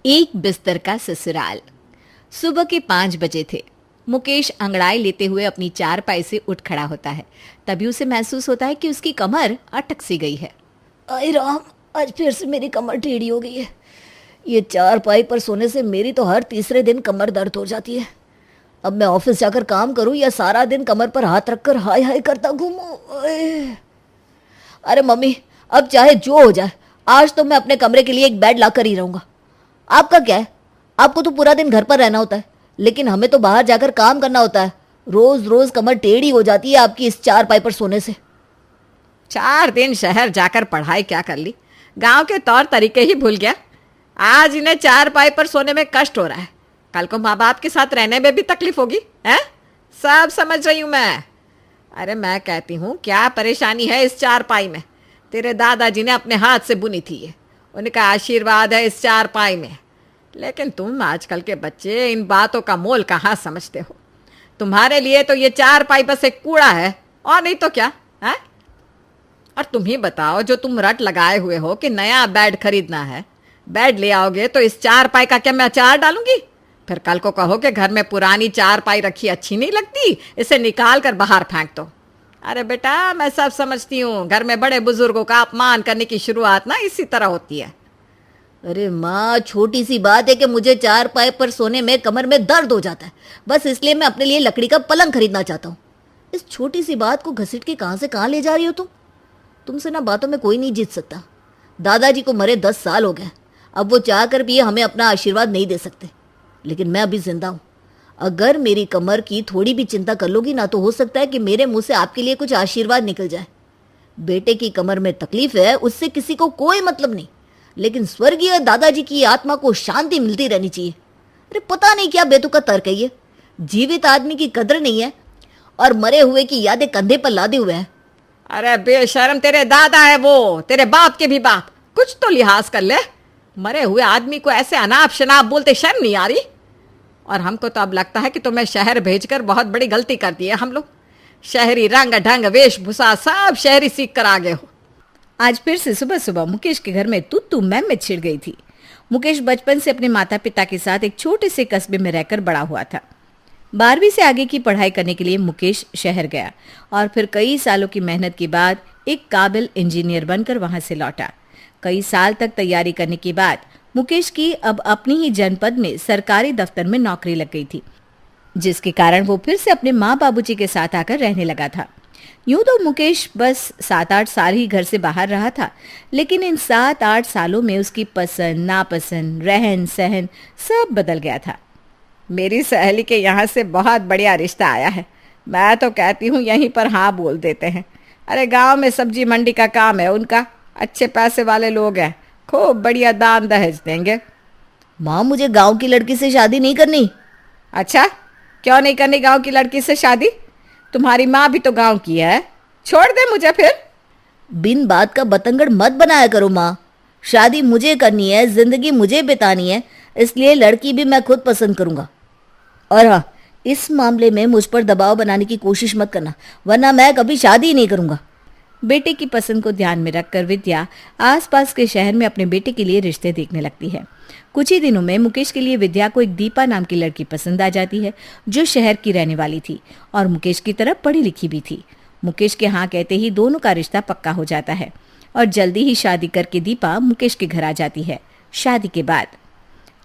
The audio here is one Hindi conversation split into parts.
एक बिस्तर का ससुराल। सुबह के 5 बजे थे। मुकेश अंगड़ाई लेते हुए अपनी चारपाई से उठ खड़ा होता है। तभी उसे महसूस होता है कि उसकी कमर अटक सी गई है। अरे राम, आज फिर से मेरी कमर टेढ़ी हो गई है। ये चारपाई पर सोने से मेरी तो हर तीसरे दिन कमर दर्द हो जाती है। अब मैं ऑफिस जाकर काम करूं या सारा दिन कमर पर हाथ रखकर हाय हाय करता घूमूं। अरे मम्मी, अब चाहे जो हो जाए, आज तो मैं अपने कमरे के लिए एक बेड लाकर ही रहूंगा। आपका क्या है? आपको तो पूरा दिन घर पर रहना होता है, लेकिन हमें तो बाहर जाकर काम करना होता है। रोज रोज कमर टेढ़ी हो जाती है आपकी इस चारपाई पर सोने से। 4 दिन शहर जाकर पढ़ाई क्या कर ली, गांव के तौर तरीके ही भूल गया। आज इन्हें चारपाई पर सोने में कष्ट हो रहा है, कल को माँ बाप के साथ रहने में भी तकलीफ होगी। हैं? सब समझ रही हूँ मैं। अरे मैं कहती हूँ, क्या परेशानी है इस चारपाई में? तेरे दादाजी ने अपने हाथ से बुनी थी ये, उनका आशीर्वाद है इस चारपाई में। लेकिन तुम आजकल के बच्चे इन बातों का मोल कहाँ समझते हो? तुम्हारे लिए तो ये चारपाई बस एक कूड़ा है, और नहीं तो क्या है। और तुम ही बताओ, जो तुम रट लगाए हुए हो कि नया बेड खरीदना है, बेड ले आओगे तो इस चारपाई का क्या मैं अचार डालूंगी? फिर कल को कहो कि घर में पुरानी चारपाई रखी अच्छी नहीं लगती, इसे निकाल कर बाहर फेंक दो। अरे बेटा, मैं सब समझती हूँ, घर में बड़े बुजुर्गों का अपमान करने की शुरुआत ना इसी तरह होती है। अरे माँ, छोटी सी बात है कि मुझे चारपाई पर सोने में कमर में दर्द हो जाता है, बस इसलिए मैं अपने लिए लकड़ी का पलंग खरीदना चाहता हूँ। इस छोटी सी बात को घसीट के कहाँ से कहाँ ले जा रही हो तुम? तुमसे ना बातों में कोई नहीं जीत सकता। दादाजी को मरे 10 साल हो गए, अब वो चाह कर भी हमें अपना आशीर्वाद नहीं दे सकते, लेकिन मैं अभी जिंदा हूँ। अगर मेरी कमर की थोड़ी भी चिंता कर लोगी ना, तो हो सकता है कि मेरे मुंह से आपके लिए कुछ आशीर्वाद निकल जाए। बेटे की कमर में तकलीफ है, उससे किसी को कोई मतलब नहीं, लेकिन स्वर्गीय दादाजी की आत्मा को शांति मिलती रहनी चाहिए। अरे पता नहीं क्या बेतुका तर्क है ये। जीवित आदमी की कदर नहीं है और मरे हुए की यादें कंधे पर लादे हुए हैं। अरे बेशर्म, तेरे दादा है वो, तेरे बाप के भी बाप, कुछ तो लिहाज कर ले। मरे हुए आदमी को ऐसे अनाप शनाप बोलते शर्म नहीं आ रही? और हमको तो अब लगता है कि तुम्हें शहर भेजकर बहुत बड़ी गलती कर दी है हम लोग। शहरी रंग ढंग वेशभूषा सब शहरी सीख कर आ गए हो। आज फिर से सुबह सुबह मुकेश के घर में तू मैं छिड़ गई थी। मुकेश बचपन से अपने माता पिता के साथ एक छोटे से कस्बे में रहकर बड़ा हुआ था। 12वीं से आगे की पढ़ाई करने के लिए मुकेश शहर गया और फिर कई सालों की मेहनत के बाद एक काबिल इंजीनियर बनकर वहां से लौटा। कई साल तक तैयारी करने के बाद मुकेश की अब अपनी ही जनपद में सरकारी दफ्तर में नौकरी लग गई थी, जिसके कारण वो फिर से अपने माँ बाबूजी के साथ आकर रहने लगा था। यूं तो मुकेश बस 7-8 साल ही घर से बाहर रहा था, लेकिन इन 7-8 सालों में उसकी पसंद नापसंद रहन सहन सब बदल गया था। मेरी सहेली के यहाँ से बहुत बढ़िया रिश्ता आया है, मैं तो कहती हूँ यहीं पर हाँ बोल देते हैं। अरे गांव में सब्जी मंडी का काम है उनका, अच्छे पैसे वाले लोग हैं, खूब बढ़िया दान दहेज देंगे। माँ, मुझे गांव की लड़की से शादी नहीं करनी। अच्छा, क्यों नहीं करनी गांव की लड़की से शादी? तुम्हारी माँ भी तो गांव की है, छोड़ दे मुझे फिर। बिन बात का बतंगड़ मत बनाया करो माँ। शादी मुझे करनी है, जिंदगी मुझे बितानी है, इसलिए लड़की भी मैं खुद पसंद करूंगा। और हाँ, इस मामले में मुझ पर दबाव बनाने की कोशिश मत करना, वरना मैं कभी शादी ही नहीं करूंगा। बेटे की पसंद को ध्यान में रखकर विद्या आसपास के शहर में अपने बेटे के लिए रिश्ते देखने लगती है। कुछ ही दिनों में मुकेश के लिए विद्या को एक दीपा नाम की लड़की पसंद आ जाती है, जो शहर की रहने वाली थी और मुकेश की तरह पढ़ी लिखी भी थी। मुकेश के हाँ कहते ही दोनों का रिश्ता पक्का हो जाता है और जल्दी ही शादी करके दीपा मुकेश के घर आ जाती है। शादी के बाद,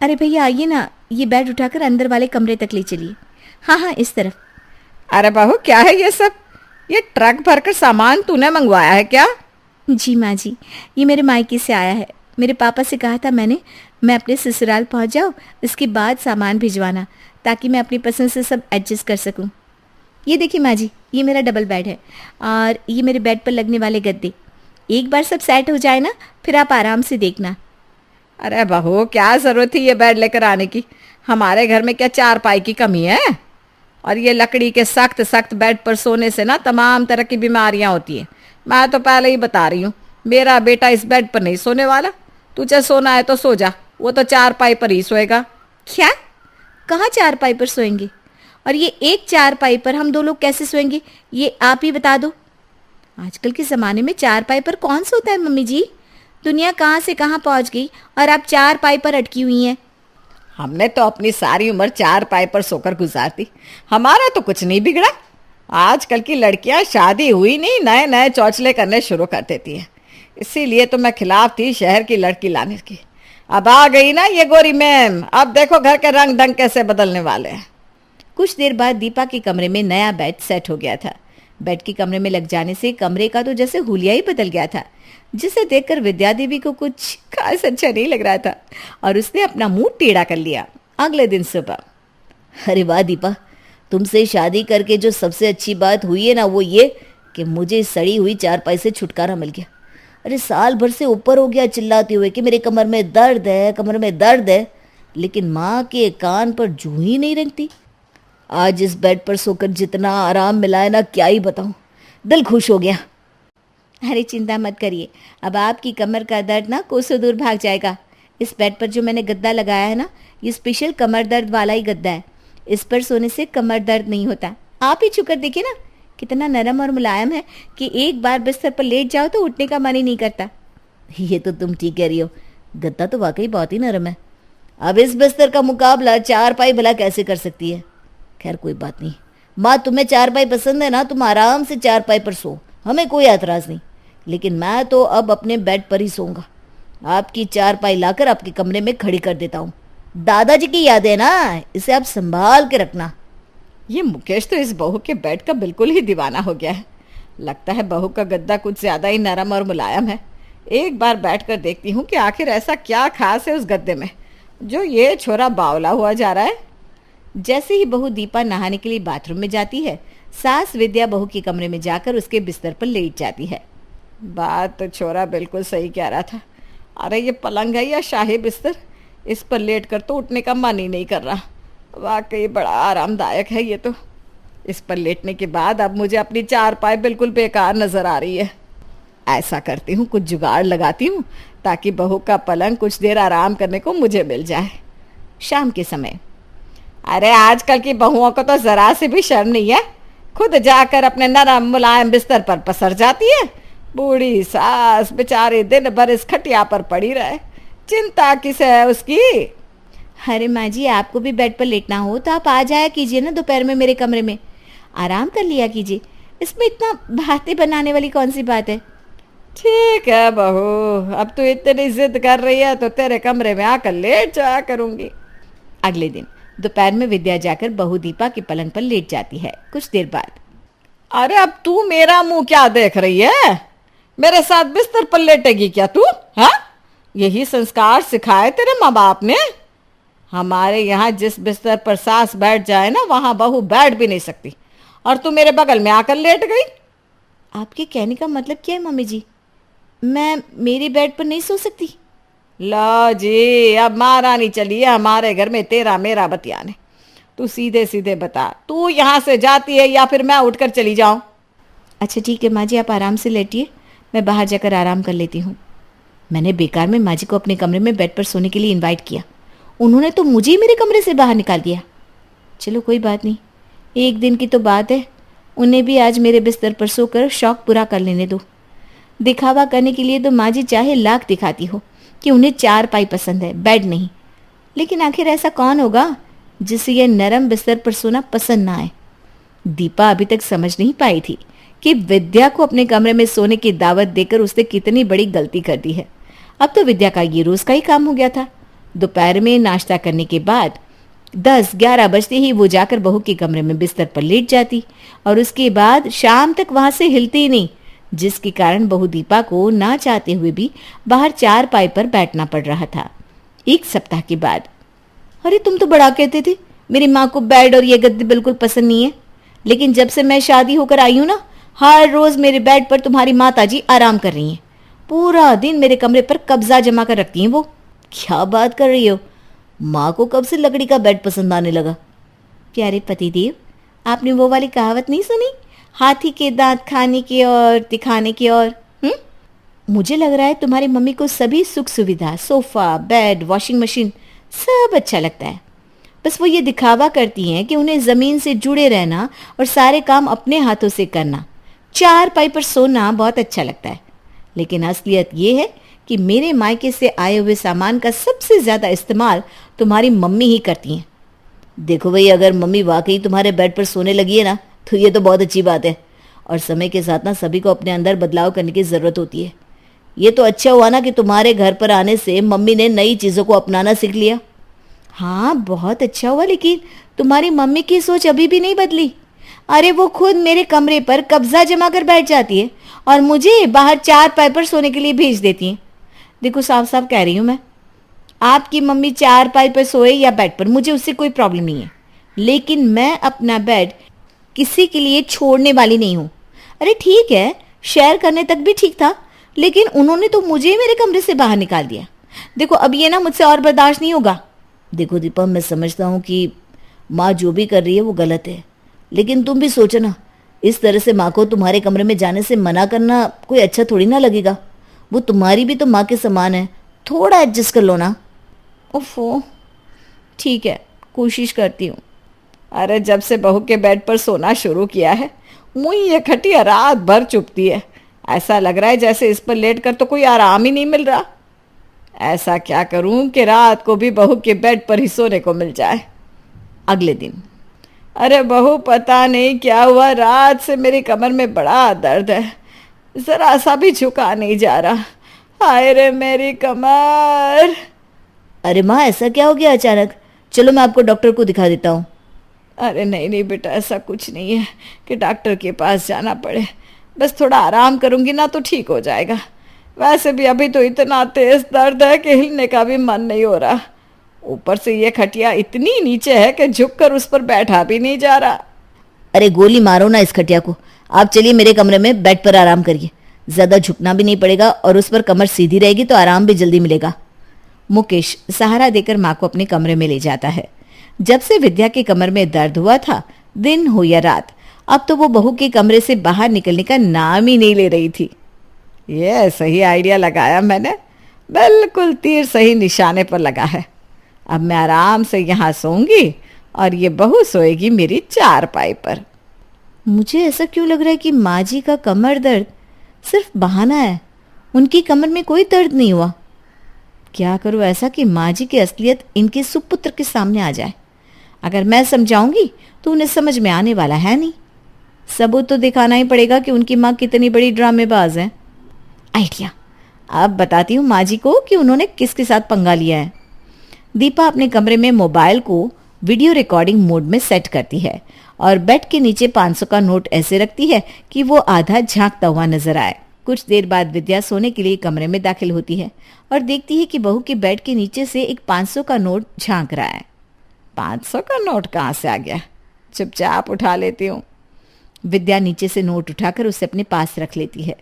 अरे भैया आइए ना, ये बेड उठाकर अंदर वाले कमरे तक ले चलिए। हाँ हाँ, इस तरफ। अरे बहू, क्या है ये सब? ये ट्रक भरकर सामान तूने मंगवाया है क्या? जी माँ जी, ये मेरे मायके से आया है। मेरे पापा से कहा था मैं अपने ससुराल पहुँच जाऊँ, इसके बाद सामान भिजवाना, ताकि मैं अपनी पसंद से सब एडजस्ट कर सकूँ। ये देखिए माँ जी, ये मेरा डबल बेड है और ये मेरे बेड पर लगने वाले गद्दे। एक बार सब सेट हो जाए ना, फिर आप आराम से देखना। अरे बहू, क्या ज़रूरत थी ये बेड लेकर आने की? हमारे घर में क्या चारपाई की कमी है? और ये लकड़ी के सख्त सख्त बेड पर सोने से ना तमाम तरह की बीमारियां होती हैं। मैं तो पहले ही बता रही हूँ, मेरा बेटा इस बेड पर नहीं सोने वाला। तुझे सोना है तो सो जा, वो तो चारपाई पर ही सोएगा। क्या? कहाँ चारपाई पर सोएंगे? और ये एक चारपाई पर हम 2 लोग कैसे सोएंगे, ये आप ही बता दो। आजकल के ज़माने में चारपाई पर कौन सोता है मम्मी जी? दुनिया कहाँ से कहाँ पहुँच गई और आप चारपाई पर अटकी हुई हैं। हमने तो अपनी सारी उम्र चारपाई पर सोकर गुजार दी, हमारा तो कुछ नहीं बिगड़ा। आजकल की लड़कियां शादी हुई नहीं नए नए चौचले करने शुरू कर देती हैं। इसीलिए तो मैं खिलाफ थी शहर की लड़की लाने की। अब आ गई ना ये गोरी मैम, अब देखो घर के रंग ढंग कैसे बदलने वाले हैं। कुछ देर बाद दीपा के कमरे में नया बेड सेट हो गया था। बेड के कमरे में लग जाने से कमरे का तो जैसे हुलिया ही बदल गया था, जिसे देखकर विद्या देवी को कुछ खास अच्छा नहीं लग रहा था और उसने अपना मुंह टेढ़ा कर लिया। अगले दिन सुबह, अरे वाह दीपा, तुमसे शादी करके जो सबसे अच्छी बात हुई है ना, वो ये कि मुझे इस सड़ी हुई चारपाई से छुटकारा मिल गया। अरे साल भर से ऊपर हो गया चिल्लाते हुए कि मेरे कमर में दर्द है, कमर में दर्द है, लेकिन माँ के कान पर जूं ही नहीं रेंगती। आज इस बेड पर सोकर जितना आराम मिला है ना, क्या ही बताऊं, दिल खुश हो गया। अरे चिंता मत करिए, अब आपकी कमर का दर्द ना कोसों दूर भाग जाएगा। इस बेड पर जो मैंने गद्दा लगाया है ना, ये स्पेशल कमर दर्द वाला ही गद्दा है। इस पर सोने से कमर दर्द नहीं होता। आप ही छूकर देखिए ना, कितना नरम और मुलायम है कि एक बार बिस्तर पर लेट जाओ तो उठने का मन ही नहीं करता। ये तो तुम ठीक कह रही हो, गद्दा तो वाकई बहुत ही नरम है। अब इस बिस्तर का मुकाबला चारपाई भला कैसे कर सकती है। खैर कोई बात नहीं, माँ तुम्हें चारपाई पसंद है ना, तुम आराम से चारपाई पर सो, हमें कोई एतराज़ नहीं। लेकिन मैं तो अब अपने बेड पर ही सोऊंगा। आपकी चारपाई लाकर आपके कमरे में खड़ी कर देता हूँ। दादाजी की याद है ना, इसे आप संभाल के रखना। ये मुकेश तो इस बहू के बेड का बिल्कुल ही दीवाना हो गया है। लगता है बहू का गद्दा कुछ ज्यादा ही नरम और मुलायम है। एक बार बैठकर देखती हूँ कि आखिर ऐसा क्या खास है उस गद्दे में जो ये छोरा बावला हुआ जा रहा है। जैसे ही बहू दीपा नहाने के लिए बाथरूम में जाती है, सास विद्या बहू के कमरे में जाकर उसके बिस्तर पर लेट जाती है। बात तो छोरा बिल्कुल सही कह रहा था। अरे ये पलंग है या शाही बिस्तर, इस पर लेट कर तो उठने का मन ही नहीं कर रहा। वाकई बड़ा आरामदायक है ये तो। इस पर लेटने के बाद अब मुझे अपनी चारपाई बिल्कुल बेकार नजर आ रही है। ऐसा करती हूँ, कुछ जुगाड़ लगाती हूँ ताकि बहू का पलंग कुछ देर आराम करने को मुझे मिल जाए। शाम के समय, अरे आजकल की बहुओं को तो जरा से भी शर्म नहीं है, खुद जाकर अपने नरम मुलायम बिस्तर पर पसर जाती है। बूढ़ी सास बेचारी दिन भर इस खटिया पर पड़ी रहे, चिंता किसे है उसकी। अरे माँ जी, आपको भी बेड पर लेटना हो तो आप आ जाया कीजिए ना दोपहर में मेरे कमरे में, आराम कर लिया कीजिए। इसमें इतना बातें बनाने वाली कौन सी बात है। ठीक है बहू, अब तू इतनी जिद कर रही है तो तेरे कमरे में आकर लेट जाया करूंगी। अगले दिन दोपहर में विद्या जाकर बहू दीपा के पलंग पर लेट जाती है। कुछ देर बाद, अरे अब तू मेरा मुंह क्या देख रही है, मेरे साथ बिस्तर पर लेटेगी क्या तू? हाँ, यही संस्कार सिखाए तेरे माँ बाप ने। हमारे यहाँ जिस बिस्तर पर सास बैठ जाए ना, वहां बहू बैठ भी नहीं सकती, और तू मेरे बगल में आकर लेट गई। आपके कहने का मतलब क्या है मम्मी जी? मैं मेरे बेड पर नहीं सो सकती? लो जी, अब महारानी चली है हमारे घर में तेरा मेरा बतियाने। तू सीधे सीधे बता, तू यहाँ से जाती है या फिर मैं उठकर चली जाऊं? अच्छा ठीक है माँ जी, आप आराम से लेटिए, मैं बाहर जाकर आराम कर लेती हूँ। मैंने बेकार में माँ जी को अपने कमरे में बेड पर सोने के लिए इनवाइट किया, उन्होंने तो मुझे ही मेरे कमरे से बाहर निकाल दिया। चलो कोई बात नहीं, एक दिन की तो बात है, उन्हें भी आज मेरे बिस्तर पर सोकर शौक पूरा कर लेने दो। दिखावा करने के लिए तो माँ जी चाहे लाख दिखाती हो कि उन्हें चारपाई पसंद है, बेड नहीं। लेकिन आखिर ऐसा कौन होगा जिसे यह नरम बिस्तर पर सोना पसंद ना आए। दीपा अभी तक समझ नहीं पाई थी कि विद्या को अपने कमरे में सोने की दावत देकर उसने कितनी बड़ी गलती कर दी है। अब तो विद्या का ये रोज का ही काम हो गया था। दोपहर में नाश्ता करने के बाद 10-11 बजते ही वो जाकर बहू के कमरे में बिस्तर पर लेट जाती और उसके बाद शाम तक वहां से हिलती ही नहीं, जिसके कारण बहू दीपा को ना चाहते हुए भी बाहर चारपाई पर बैठना पड़ रहा था। एक सप्ताह के बाद, अरे तुम तो बड़ा कहते थे मेरी माँ को बेड और ये गद्दे बिल्कुल पसंद नहीं है, लेकिन जब से मैं शादी होकर आई हूं ना, हर रोज मेरे बेड पर तुम्हारी माता जी आराम कर रही हैं। पूरा दिन मेरे कमरे पर कब्जा जमा कर रखती हैं वो। क्या बात कर रही हो, माँ को कब से लकड़ी का बेड पसंद आने लगा? प्यारे पतिदेव, आपने वो वाली कहावत नहीं सुनी, हाथी के दांत खाने की और दिखाने की और? मुझे लग रहा है तुम्हारी मम्मी को सभी सुख सुविधा, सोफा, बेड, वॉशिंग मशीन सब अच्छा लगता है। बस वो ये दिखावा करती हैं कि उन्हें जमीन से जुड़े रहना और सारे काम अपने हाथों से करना, चारपाई पर सोना बहुत अच्छा लगता है। लेकिन असलियत ये है कि मेरे मायके से आए हुए सामान का सबसे ज्यादा इस्तेमाल तुम्हारी मम्मी ही करती हैं। देखो भाई, अगर मम्मी वाकई तुम्हारे बेड पर सोने लगी है ना, तो ये तो बहुत अच्छी बात है। और समय के साथ ना सभी को अपने अंदर बदलाव करने की ज़रूरत होती है। ये तो अच्छा हुआ ना कि तुम्हारे घर पर आने से मम्मी ने नई चीज़ों को अपनाना सीख लिया। हाँ, बहुत अच्छा हुआ, लेकिन तुम्हारी मम्मी की सोच अभी भी नहीं बदली। अरे वो खुद मेरे कमरे पर कब्जा जमा कर बैठ जाती है और मुझे बाहर चारपाई पर सोने के लिए भेज देती है। देखो, साफ साफ कह रही हूँ मैं, आपकी मम्मी चारपाई पर सोए या बेड पर, मुझे उससे कोई प्रॉब्लम नहीं है, लेकिन मैं अपना बेड किसी के लिए छोड़ने वाली नहीं हूँ। अरे ठीक है, शेयर करने तक भी ठीक था, लेकिन उन्होंने तो मुझे मेरे कमरे से बाहर निकाल दिया। देखो, अब ये ना मुझसे और बर्दाश्त नहीं होगा। देखो दीपा, मैं समझता हूँ कि माँ जो भी कर रही है वो गलत है, लेकिन तुम भी सोचो ना, इस तरह से माँ को तुम्हारे कमरे में जाने से मना करना कोई अच्छा थोड़ी ना लगेगा। वो तुम्हारी भी तो माँ के समान है, थोड़ा एडजस्ट कर लो ना। ओफो, ठीक है, कोशिश करती हूँ। अरे जब से बहू के बेड पर सोना शुरू किया है, मुझे ये खटिया रात भर चुभती है। ऐसा लग रहा है जैसे इस पर लेट कर तो कोई आराम ही नहीं मिल रहा। ऐसा क्या करूं कि रात को भी बहू के बेड पर ही सोने को मिल जाए। अगले दिन, अरे बहू, पता नहीं क्या हुआ, रात से मेरी कमर में बड़ा दर्द है, जरा सा भी झुका नहीं जा रहा। हाय रे मेरी कमर। अरे माँ, ऐसा क्या हो गया अचानक? चलो मैं आपको डॉक्टर को दिखा देता हूँ। अरे नहीं नहीं बेटा, ऐसा कुछ नहीं है कि डॉक्टर के पास जाना पड़े। बस थोड़ा आराम करूंगी ना तो ठीक हो जाएगा। वैसे भी अभी तो इतना तेज दर्द है कि हिलने का भी मन नहीं हो रहा। ऊपर से ये खटिया इतनी नीचे है कि झुककर उस पर बैठा भी नहीं जा रहा। अरे गोली मारो ना इस खटिया को। आप चलिए मेरे कमरे में बेड पर आराम करिए, ज़्यादा झुकना भी नहीं पड़ेगा और उस पर कमर सीधी रहेगी तो आराम भी जल्दी मिलेगा। मुकेश सहारा देकर माँ को अपने कमरे में ले जाता है। जब से विद्या के कमर में दर्द हुआ था, दिन हो या रात, अब तो वो बहू के कमरे से बाहर निकलने का नाम ही नहीं ले रही थी। ये सही आइडिया लगाया मैंने, बिल्कुल तीर सही निशाने पर लगा है। अब मैं आराम से यहाँ सोऊंगी और ये बहू सोएगी मेरी चारपाई पर। मुझे ऐसा क्यों लग रहा है कि माँ जी का कमर दर्द सिर्फ बहाना है, उनकी कमर में कोई दर्द नहीं हुआ। क्या करूँ ऐसा कि माँ जी की असलियत इनके सुपुत्र के सामने आ जाए। अगर मैं समझाऊंगी तो उन्हें समझ में आने वाला है नहीं। सबूत तो दिखाना ही पड़ेगा कि उनकी माँ कितनी बड़ी ड्रामेबाज है। आइडिया, अब बताती हूँ माँ जी को कि उन्होंने किसके साथ पंगा लिया है। दीपा अपने कमरे में मोबाइल को वीडियो रिकॉर्डिंग मोड में सेट करती है और बेड के नीचे 500 का नोट ऐसे रखती है कि वो आधा झांकता हुआ नजर आए। कुछ देर बाद विद्या सोने के लिए कमरे में दाखिल होती है और देखती है कि बहू के बेड के नीचे से एक 500 का नोट झांक रहा है। 500 का नोट कहाँ से आ गया? चुपचाप उठा लेती हूँ। विद्या नीचे से नोट उठाकर उसे अपने पास रख लेती है।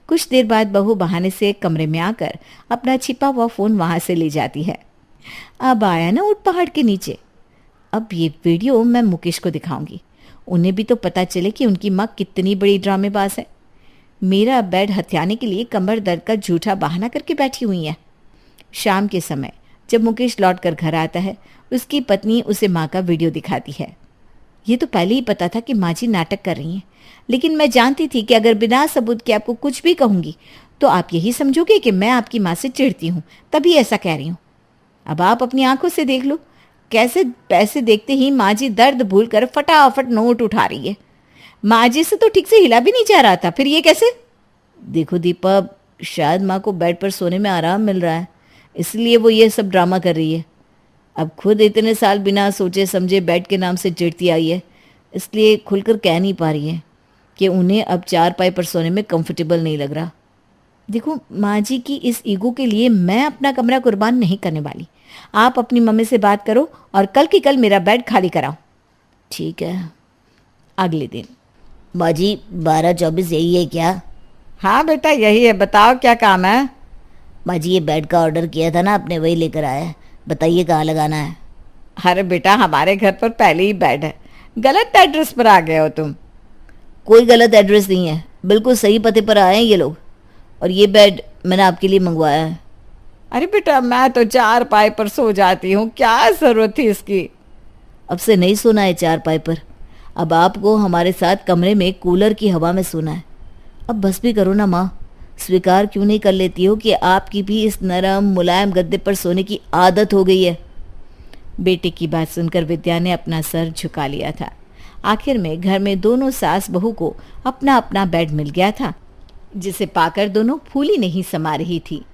कुछ देर बाद बहू बहाने से कमरे में आकर अपना छिपा हुआ फोन वहां से ले जाती है। अब आया ना ऊंट पहाड़ के नीचे। अब ये वीडियो मैं मुकेश को दिखाऊंगी, उन्हें भी तो पता चले कि उनकी माँ कितनी बड़ी ड्रामेबाज है। मेरा बेड हथियाने के लिए कमर दर्द का झूठा बहाना करके बैठी हुई है। शाम के समय जब मुकेश लौट कर घर आता है, उसकी पत्नी उसे माँ का वीडियो दिखाती है। ये तो पहले ही पता था कि माँ जी नाटक कर रही हैं, लेकिन मैं जानती थी कि अगर बिना सबूत के आपको कुछ भी कहूंगी तो आप यही समझोगे कि मैं आपकी माँ से चिढ़ती हूँ, तभी ऐसा कह रही हूँ। अब आप अपनी आंखों से देख लो कैसे पैसे देखते ही माँ जी दर्द भूल कर फटाफट नोट उठा रही है। माँ जी से तो ठीक से हिला भी नहीं जा रहा था, फिर ये कैसे? देखो दीपा, शायद माँ को बेड पर सोने में आराम मिल रहा है, इसलिए वो ये सब ड्रामा कर रही है। अब खुद इतने साल बिना सोचे समझे बेड के नाम से चिढ़ती आई है, इसलिए खुलकर कह नहीं पा रही है कि उन्हें अब चारपाई पर सोने में कंफर्टेबल नहीं लग रहा। देखो, माँ जी की इस ईगो के लिए मैं अपना कमरा कुर्बान नहीं करने वाली। आप अपनी मम्मी से बात करो और कल की कल मेरा बेड खाली कराओ। ठीक है। अगले दिन, माँ जी 12-24 यही है क्या? हाँ बेटा, यही है। बताओ क्या काम है? माँ जी, ये बेड का ऑर्डर किया था ना आपने, वही लेकर आया है। बताइए कहाँ लगाना है? अरे बेटा, हमारे घर पर पहले ही बेड है, गलत एड्रेस पर आ गए हो तुम। कोई गलत एड्रेस नहीं है, बिल्कुल सही पते पर आए हैं ये लोग, और ये बेड मैंने आपके लिए मंगवाया है। अरे बेटा, मैं तो चारपाई पर सो जाती हूँ, क्या जरूरत थी इसकी? अब से नहीं सोना है चारपाई पर, अब आपको हमारे साथ कमरे में कूलर की हवा में सोना है। अब बस भी करो ना माँ, स्वीकार क्यों नहीं कर लेती हो कि आपकी भी इस नरम मुलायम गद्दे पर सोने की आदत हो गई है? बेटे की बात सुनकर विद्या ने अपना सर झुका लिया था। आखिर में घर में दोनों सास बहू को अपना अपना बेड मिल गया था, जिसे पाकर दोनों फूली नहीं समा रही थी।